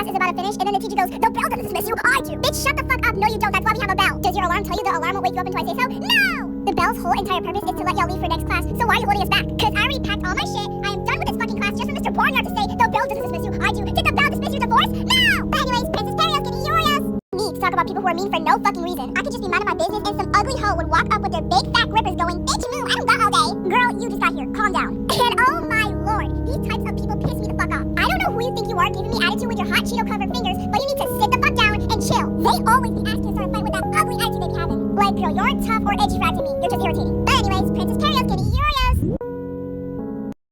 class is about to finish, and then the teacher goes, the bell doesn't dismiss you, I do. Bitch, shut the fuck up. No, you don't. That's why we have a bell. Does your alarm tell you the alarm will wake you up until I say so? No! The bell's whole entire purpose is to let y'all leave for next class, so why are you holding us back? Cause I already packed all my shit. I am done with this fucking class just for Mr. Barnyard to say, the bell doesn't dismiss you, I do. Did the bell dismiss your divorce? No! But anyways, Princess Perio's getting furious. Me to talk about people who are mean for no fucking reason. I could just be mad at my business and some ugly hoe would walk up with their big fat grippers going, bitch moo, I don't got all day. Girl, you just got here, calm down. And oh my lord, these types of people piss me the fuck off. I don't know who you think you are giving me attitude with your hot Cheeto covered fingers, but you need to sit the fuck down and chill. They always be asking to start a fight with that ugly attitude they be having. Like, girl, you're tough or edgy frat to me. You're just irritating. But anyways, Princess Perio's getting furious.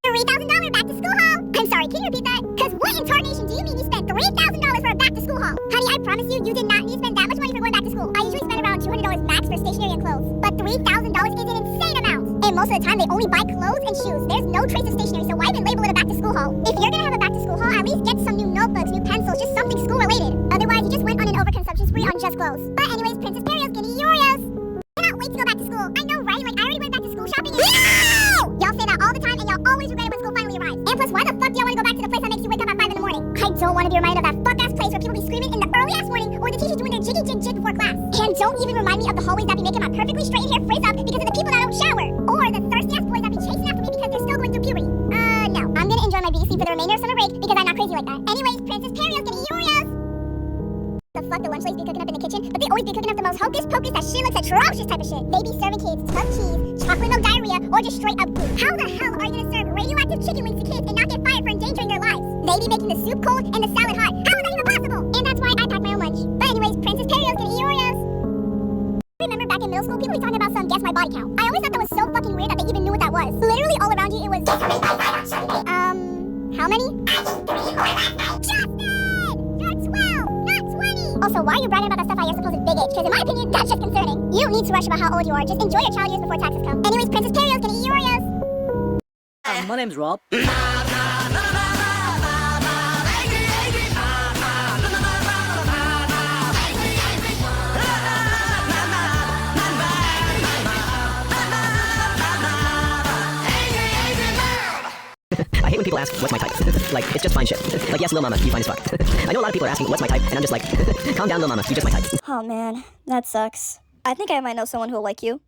$3,000 back to school haul. I'm sorry, can you repeat that? Cause what in tarnation do you mean you spent $3,000 for a back to school haul? Honey, I promise you, you did not need to spend that much money for going back to school. I usually spend around $200 max for stationery and clothes. But $3,000 is an insane amount. And most of the time, they only buy clothes and shoes. There's no trace of stationery, so why even label it a back to school haul? If you're gonna have a back to school haul, at least get some new notebooks, new pencils, just something school related. Otherwise, you just went on an overconsumption spree on just clothes. But anyways, Princess Perio's getting furious. I cannot wait to go back to school. I know, right? Like, I already went back to school shopping and— No! Y'all say that all the time, and y'all always regret it when school finally arrives. And plus, why the fuck do y'all want to go back to the place that makes you wake up at 5 in the morning? I don't want to be reminded of that fuck-ass place where people be screaming in the early-ass morning or the teachers doing their jiggy-jig-jig before class. And don't even remind me of the hallways that be making my perfectly straightened hair frizz up because of the people that don't shower. Or the thirsty-ass boys that be chasing after me because they're still going through puberty. No. I'm gonna enjoy my beauty sleep for the remainder of summer break because I'm not crazy like that. Anyways, Princess Perio's getting furious. The fuck the lunch ladies be cooking up in the kitchen, but they always be cooking up the most hocus pocus that shit looks atrocious type of shit. They be serving kids tough cheese, chocolate milk diarrhea, or just straight up glue. How the hell are you gonna serve radioactive chicken wings to kids and not get fired for endangering their lives? They be making the soup cold and the salad hot. How is that even possible? And that's why I pack my own lunch. But anyways, Princess Perio's getting furious. I remember back in middle school, people be talking about some guess my body count. I always thought that was so fucking weird that they even knew what that was. Literally all around you, it was how many? Justin! You're 12, not 20! Also, why are you bragging about that stuff at your supposed big age? Because in my opinion, that's just concerning. You don't need to rush about how old you are. Just enjoy your child years before taxes come. Anyways, Princess Perio's getting furious. My name's Rob. I hate when people ask, what's my type? Like, it's just fine shit. Like, yes, Lil Mama, you fine as fuck. I know a lot of people are asking, what's my type? And I'm just like, calm down, Lil Mama, you just my type. Oh man, that sucks. I think I might know someone who'll like you.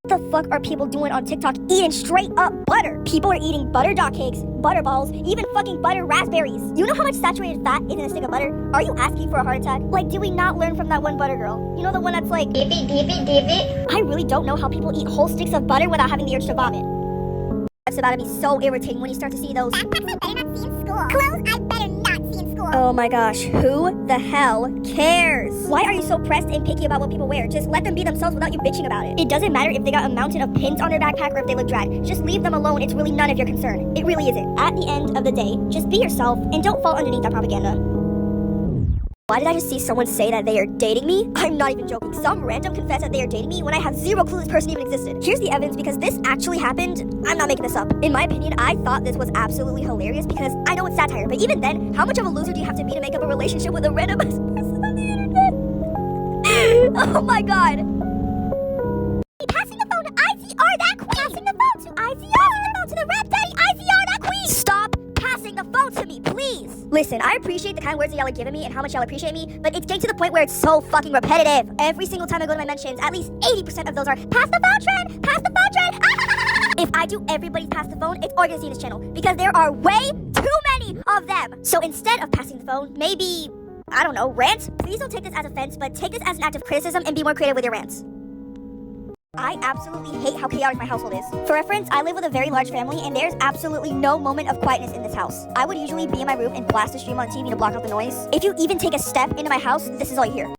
What the fuck are people doing on TikTok eating straight up butter? People are eating butter dog cakes, butter balls, even fucking butter raspberries. You know how much saturated fat is in a stick of butter? Are you asking for a heart attack? Like, did we not learn from that one butter girl? You know, the one that's like, dip it. I really don't know how people eat whole sticks of butter without having the urge to vomit. It's about to be so irritating when you start to see those Backpacks I better not see in school. Clothes I better not see in school. Oh my gosh, who the hell cares? Why are you so pressed and picky about what people wear? Just let them be themselves without you bitching about it. It doesn't matter if they got a mountain of pins on their backpack or if they look drag. Just leave them alone. It's really none of your concern. It really isn't. At the end of the day, just be yourself and don't fall underneath that propaganda. Why did I just see someone say that they are dating me? I'm not even joking. Some random confess that they are dating me when I have zero clue this person even existed. Here's the evidence because this actually happened. I'm not making this up. In my opinion, I thought this was absolutely hilarious because I know it's satire, but even then, how much of a loser do you have to be to make up a relationship with a random person on the internet? Oh my god. Passing the phone to ICR that queen! Passing the phone to ICR! Passing the phone to the rap daddy ICR that queen! Stop passing the phone to me, please! Listen, I appreciate the kind words that y'all are giving me and how much y'all appreciate me, but it's getting to the point where it's so fucking repetitive. Every single time I go to my mentions, at least 80% of those are, pass the phone trend! Pass the phone trend! If I do everybody's pass the phone, it's all gonna see this channel, because there are way too many of them. So instead of passing the phone, maybe, I don't know, rant? Please don't take this as offense, but take this as an act of criticism and be more creative with your rants. I absolutely hate how chaotic my household is. For reference, I live with a very large family and there's absolutely no moment of quietness in this house. I would usually be in my room and blast a stream on TV to block out the noise. If you even take a step into my house, this is all you hear.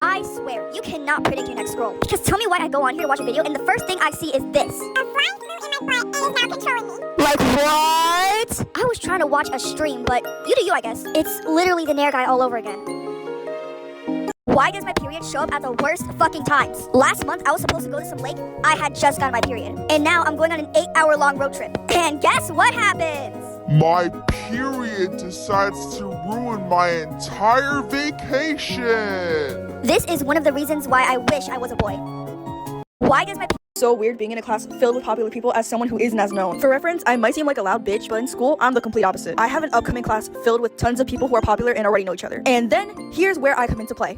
I swear, you cannot predict your next scroll. Because tell me why I go on here to watch a video and the first thing I see is this. A flying glue in my butt is now controlling me. Like what? I was trying to watch a stream, but you do you, I guess. It's literally the Nair guy all over again. Why does my period show up at the worst fucking times? Last month, I was supposed to go to some lake. I had just gotten my period. And now I'm going on an 8-hour-long road trip. And guess what happens? My period decides to ruin my entire vacation. This is one of the reasons why I wish I was a boy. Why does my So weird being in a class filled with popular people as someone who isn't as known. For reference, I might seem like a loud bitch, but in school, I'm the complete opposite. I have an upcoming class filled with tons of people who are popular and already know each other. And then, here's where I come into play.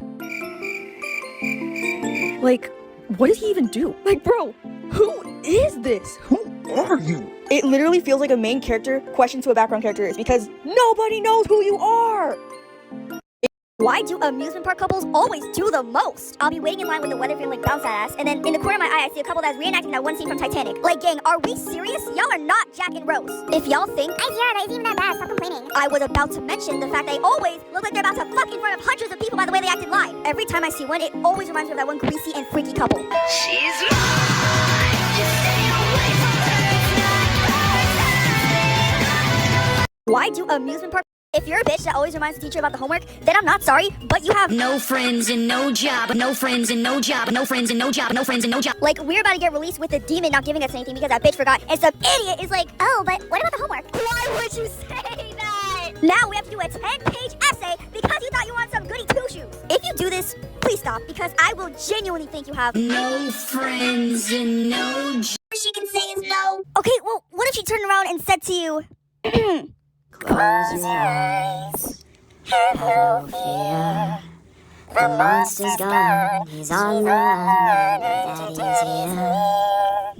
Like, what did he even do? Like, bro, who is this? Who are you? It literally feels like a main character question to a background character is because nobody knows who you are. Why do amusement park couples always do the most? I'll be waiting in line with the weather feeling like bounce that ass, and then in the corner of my eye, I see a couple that's reenacting that one scene from Titanic. Like, gang, are we serious? Y'all are not Jack and Rose. If y'all think Yeah, that isn't even that bad. Stop complaining. I was about to mention the fact they always look like they're about to fuck in front of hundreds of people by the way they act in line. Every time I see one, it always reminds me of that one greasy and freaky couple. She's mine. You stay away from her. Why do amusement park? If you're a bitch that always reminds the teacher about the homework, then I'm not sorry, but you have No friends and no job. No friends and no job. No friends and no job. No friends and no job. like we're about to get released with the demon not giving us anything because that bitch forgot, and some idiot is like, Oh, but what about the homework? why would you say that? Now we have to do a 10-page essay because you thought you wanted some goody two-shoes. If you do this, please stop because I will genuinely think you have. No friends and no job. She can say is no. Okay, well, what if she turned around and said to you, Close your eyes, have no fear. The monster's gone, he's on the run, daddy's here.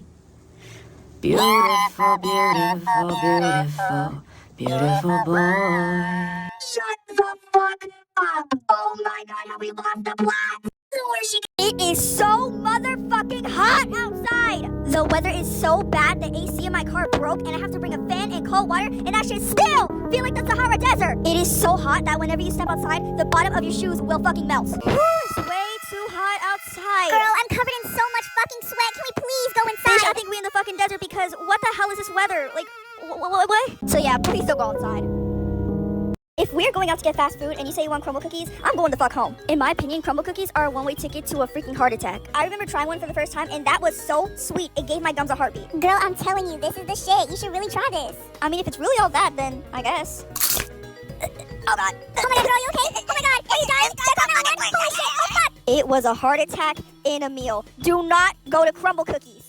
Beautiful, beautiful, beautiful, beautiful boy. Shut the fuck up. Oh my god, how we lost the plot. Where she it is so motherfucking hot outside. The weather is so bad, the AC in my car broke and I have to bring a fan and cold water and I should still feel like the Sahara Desert. It is so hot that whenever you step outside, the bottom of your shoes will fucking melt. It's way too hot outside. Girl, I'm covered in so much fucking sweat. Can we please go Bitch, inside? I think we in the fucking desert because what the hell is this weather? Like, what? So yeah, please don't go outside. If we're going out to get fast food and you say you want crumble cookies, I'm going the fuck home. In my opinion, crumble cookies are a one-way ticket to a freaking heart attack. I remember trying one for the first time and that was so sweet. It gave my gums a heartbeat. Girl, I'm telling you, this is the shit. You should really try this. I mean, if it's really all that, then I guess. Oh god. Oh my god, girl, you okay? Oh my god, are you dying? Holy shit, oh fuck. It was a heart attack in a meal. Do not go to crumble cookies.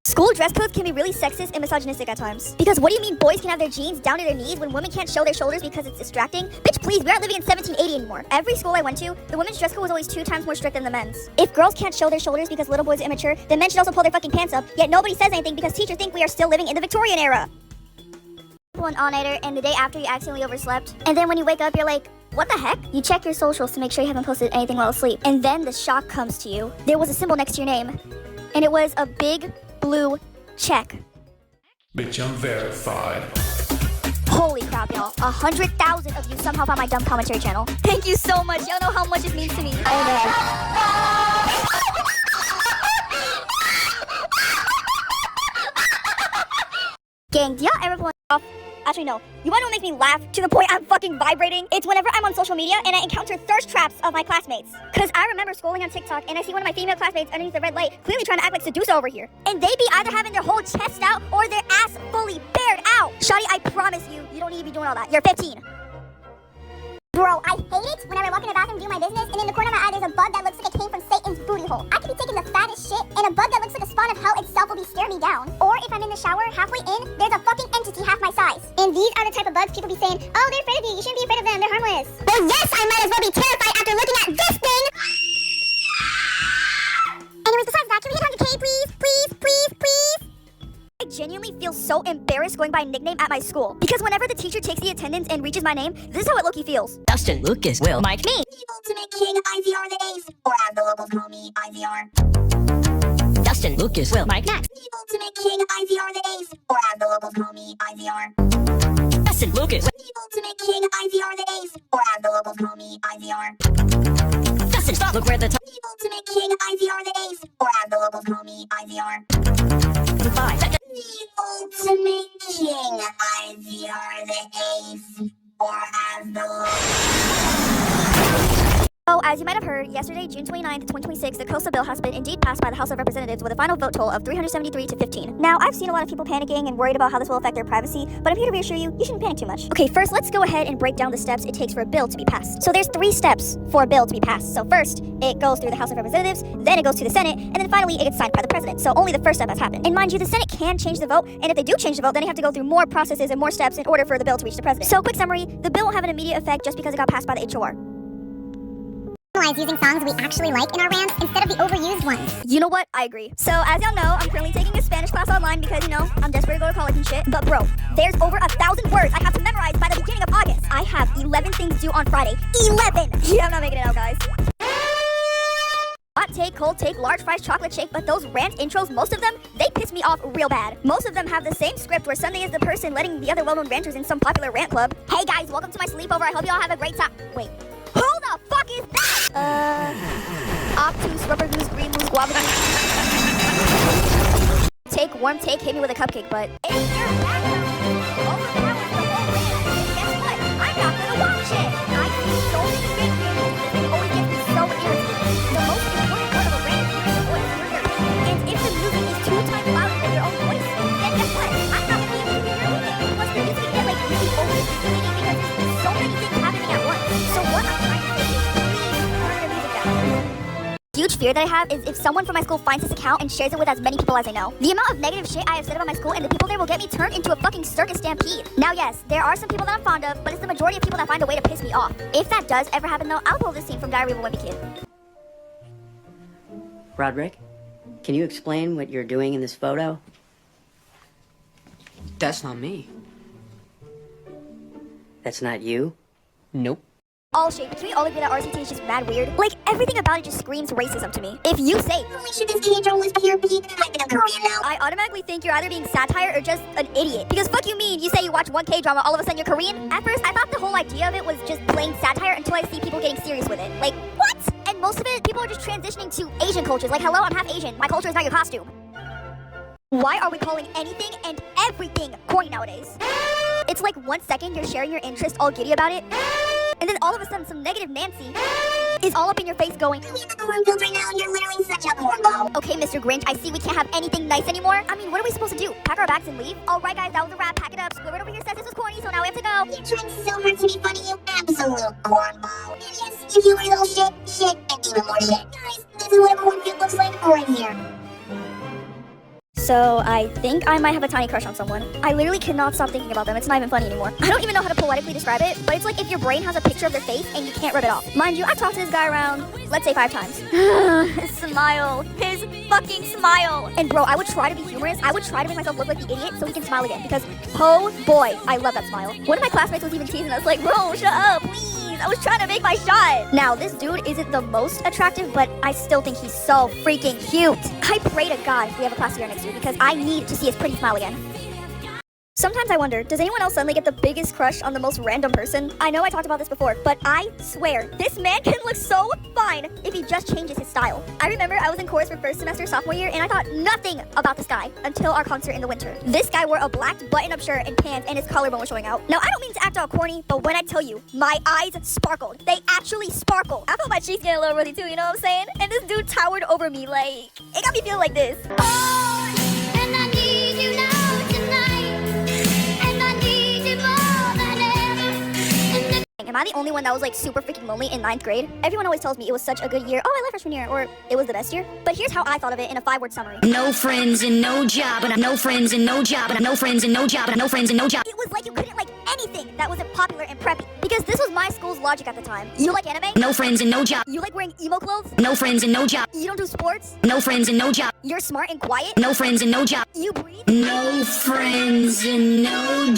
School dress codes can be really sexist and misogynistic at times. Because what do you mean boys can have their jeans down to their knees when women can't show their shoulders because it's distracting? Bitch, please, we aren't living in 1780 anymore. Every school I went to, the women's dress code was always 2 times more strict than the men's. If girls can't show their shoulders because little boys are immature, then men should also pull their fucking pants up, yet nobody says anything because teachers think we are still living in the Victorian era. One all-nighter and the day after you accidentally overslept, and then when you wake up you're like, what the heck? You check your socials to make sure you haven't posted anything while asleep, and then the shock comes to you. There was a symbol next to your name, and it was a big blue check. Bitch, I'm verified. Holy crap, y'all. 100,000 of you somehow found my dumb commentary channel. Thank you so much. Y'all know how much it means to me. Oh man. Gang, do y'all ever pull off? Actually, no. You wanna know what makes me laugh to the point I'm fucking vibrating? It's whenever I'm on social media and I encounter thirst traps of my classmates. Cause I remember scrolling on TikTok and I see one of my female classmates underneath the red light clearly trying to act like Sedusa over here. And they be either having their whole chest out or their ass fully bared out. Shawty, I promise you, you don't need to be doing all that. You're 15. Bro, I hate it whenever I walk in the bathroom doing my business and in the corner of my eye there's a bug that looks like it came from Satan's booty hole. I could be taking the fattest shit and a bug that looks like a spawn of hell itself will be staring me down. Or if I'm in the shower, halfway in, there's a fucking entity half my size. And these are the type of bugs people be saying, oh, they're afraid of you, you shouldn't be afraid of them, they're harmless. Well, yes, I might as well be terrified after looking at this thing. Anyways, besides that, can we hit 100K, please? Please, please, please? I genuinely feel so embarrassed going by a nickname at my school. Because whenever the teacher takes the attendance and reaches my name, this is how it low-key feels. Dustin, Lucas, Will, Mike, Me. The ultimate king, IVR the ace, or as the locals call me, IVR. Dustin, Lucas, Will, Mike, Max, The ultimate king, IVR the ace, or as the locals call me, IVR. Dustin, Lucas, The ultimate king, IVR the ace, or as the locals call me, IVR. Dustin, stop, look, we're at the top. The ultimate king, IVR the ace, or as the locals call me, IVR. 5 seconds. The ultimate king, IVR the ace, or as the locals. So, as As you might have heard, yesterday, June 29th, 2026, the Coastal Bill has been indeed passed by the House of Representatives with a final vote total of 373 to 15. Now, I've seen a lot of people panicking and worried about how this will affect their privacy, but I'm here to reassure you, you shouldn't panic too much. Okay, first, let's go ahead and break down the steps it takes for a bill to be passed. So there's 3 steps for a bill to be passed. So first, it goes through the House of Representatives, then it goes to the Senate, and then finally it gets signed by the President. So only the first step has happened. And mind you, the Senate can change the vote, and if they do change the vote, then they have to go through more processes and more steps in order for the bill to reach the President. So quick summary, the bill won't have an immediate effect just because it got passed by the HOR. Using songs we actually like in our rants instead of the overused ones. You know what? I agree. So as y'all know, I'm currently taking a Spanish class online because, you know, I'm desperate to go to college and shit. But bro, there's over 1,000 words I have to memorize by the beginning of August. I have 11 things due on Friday. 11! Yeah, I'm not making it out, guys. Hot take, cold take, large fries, chocolate shake, but those rant intros, most of them, they piss me off real bad. Most of them have the same script where Sunday is the person letting the other well-known ranters in some popular rant club. Hey guys, welcome to my sleepover. I hope y'all have a great time. Wait, who the fuck is that? Obtuse, rubber goose, green moose, guava goose. Take, warm take, hit me with a cupcake, but if your background overpowers the whole rant, guess what? I'm not gonna watch it. I see so many fake videos, it always gets me so irritated. The most important part of a rant is your voice, your ear. And if the music is 2 times louder than your own voice, then guess what? I'm not gonna be able to hear your music. Plus the music get like really overstimulating because there's so many things happening at once. So what I'm trying to say is please turn your music down. Huge fear that I have is if someone from my school finds this account and shares it with as many people as I know. The amount of negative shit I have said about my school and the people there will get me turned into a fucking circus stampede. Now yes, there are some people that I'm fond of, but it's the majority of people that find a way to piss me off. If that does ever happen though, I'll pull this scene from Diary of a Wimpy Kid. Roderick, can you explain what you're doing in this photo? That's not me. That's not you? Nope. All shade, can we all agree that RCT is just mad weird? Like, everything about it just screams racism to me. If you say, Holy shit, this teenager was here, but I'm in Korean now. I automatically think you're either being satire or just an idiot. Because fuck you mean, you say you watch one K-drama, all of a sudden you're Korean? At first, I thought the whole idea of it was just plain satire until I see people getting serious with it. Like, what? And most of it, people are just transitioning to Asian cultures. Like, hello, I'm half Asian. My culture is not your costume. Why are we calling anything and everything corny nowadays? It's like 1 second you're sharing your interest all giddy about it, and then all of a sudden some negative Nancy is all up in your face going, I'm in the cornfield right now and you're literally such a cornball. okay, Mr. Grinch, I see we can't have anything nice anymore. I mean, what are we supposed to do? Pack our bags and leave? Alright guys, that was a wrap, pack it up. Squidward over here says this was corny, so now we have to go. You're trying so hard to be funny, you absolute cornball. And yes, if you want a little shit, and even more shit. Guys, this is what a cornfield looks like right here. So I think I might have a tiny crush on someone. I literally cannot stop thinking about them. It's not even funny anymore. I don't even know how to poetically describe it, but it's like if your brain has a picture of their face and you can't rub it off. Mind you, I've talked to this guy around, let's say 5 times. His smile. His fucking smile. And bro, I would try to be humorous. I would try to make myself look like the idiot so he can smile again. Because, oh boy, I love that smile. One of my classmates was even teasing us like, bro, shut up, please. I was trying to make my shot. Now, this dude isn't the most attractive, but I still think he's so freaking cute. I pray to God we have a class together next year because I need to see his pretty smile again. Sometimes I wonder, does anyone else suddenly get the biggest crush on the most random person? I know I talked about this before, but I swear, this man can look so fine if he just changes his style. I remember I was in chorus for first semester sophomore year, and I thought nothing about this guy until our concert in the winter. This guy wore a black button-up shirt and pants, and his collarbone was showing out. Now, I don't mean to act all corny, but when I tell you, my eyes sparkled. They actually sparkled. I felt my cheeks getting a little rosy too, you know what I'm saying? And this dude towered over me, like, it got me feeling like this. And I need you now. Am I the only one that was like super freaking lonely in 9th grade? Everyone always tells me it was such a good year. Oh, I love freshman year, or it was the best year. But here's how I thought of it in a 5-word summary. No friends and no job, and I no friends and no job, and I no friends and no job, and I no friends and no job. It was like you couldn't like anything that wasn't popular and preppy. Because this was my school's logic at the time. You like anime? No friends and no job. You like wearing emo clothes? No friends and no job. You don't do sports? No friends and no job. You're smart and quiet? No friends and no job. You breathe? No friends and no